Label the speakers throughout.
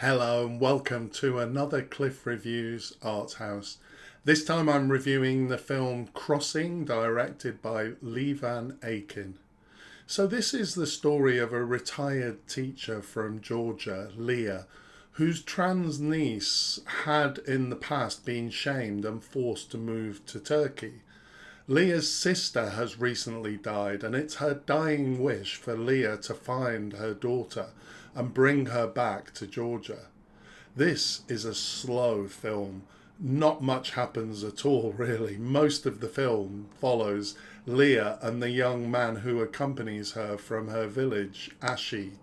Speaker 1: Hello and welcome to another Cliff Reviews Art House. This time I'm reviewing the film Crossing, directed by Levan Akin. So this is the story of a retired teacher from Georgia, Leah, whose trans niece had in the past been shamed and forced to move to Turkey. Leah's sister has recently died, and it's her dying wish for Leah to find her daughter and bring her back to Georgia. This is a slow film. Not much happens at all, really. Most of the film follows Leah and the young man who accompanies her from her village, Ashi.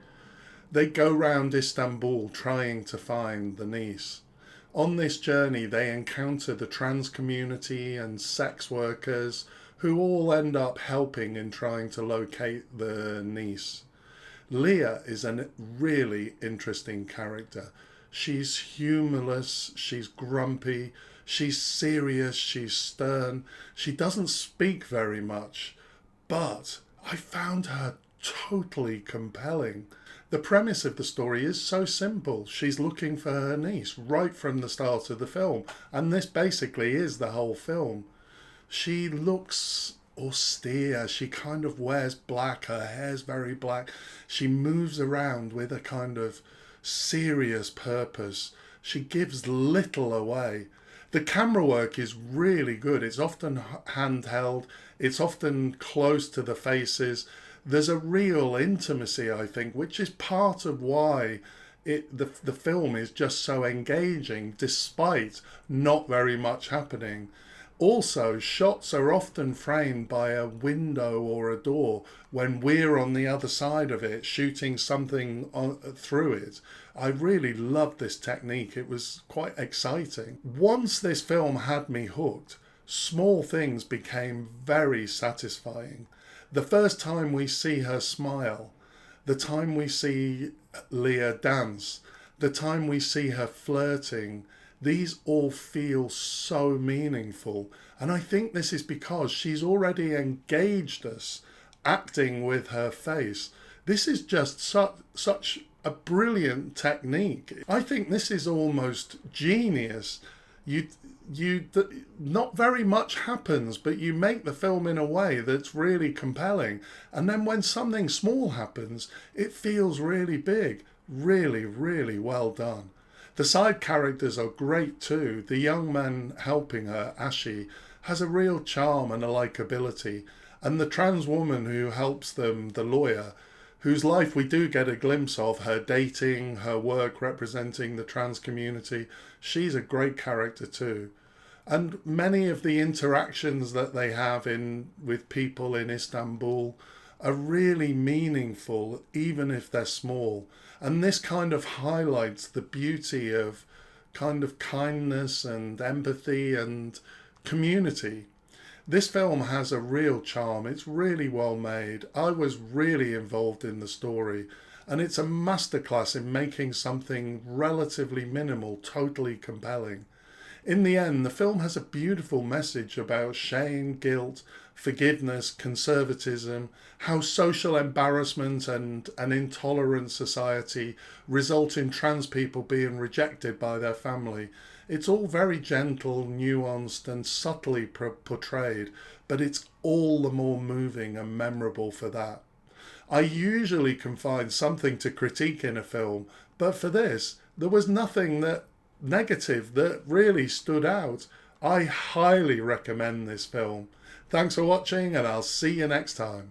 Speaker 1: They go round Istanbul trying to find the niece. On this journey, they encounter the trans community and sex workers who all end up helping in trying to locate the niece. Leah is a really interesting character. She's humorless, she's grumpy, she's serious, she's stern. She doesn't speak very much, but I found her totally compelling. The premise of the story is so simple. She's looking for her niece right from the start of the film, and this basically is the whole film. She looks austere. She kind of wears black. Her hair's very black. She moves around with a kind of serious purpose. She gives little away. The camera work is really good. It's often handheld. It's often close to the faces. There's a real intimacy, I think, which is part of why the film is just so engaging despite not very much happening. Also, shots are often framed by a window or a door when we're on the other side of it, shooting something through it. I really loved this technique. It was quite exciting. Once this film had me hooked, small things became very satisfying. The first time we see her smile, the time we see Leah dance, the time we see her flirting, these all feel so meaningful. And I think this is because she's already engaged us, acting with her face. This is just such a brilliant technique. I think this is almost genius. You not very much happens, but you make the film in a way that's really compelling. And then when something small happens, it feels really big. Really, really well done. The side characters are great too. The young man helping her, Ashi, has a real charm and a likability. And the trans woman who helps them, the lawyer, whose life we do get a glimpse of, her dating, her work representing the trans community, she's a great character too. And many of the interactions that they have with people in Istanbul are really meaningful, even if they're small. And this kind of highlights the beauty of kind of kindness and empathy and community. This film has a real charm. It's really well made. I was really involved in the story, and it's a masterclass in making something relatively minimal totally compelling. In the end, the film has a beautiful message about shame, guilt, forgiveness, conservatism, how social embarrassment and an intolerant society result in trans people being rejected by their family. It's all very gentle, nuanced, and subtly portrayed, but it's all the more moving and memorable for that. I usually can find something to critique in a film, but for this, there was nothing that negative that really stood out. I highly recommend this film. Thanks for watching, and I'll see you next time.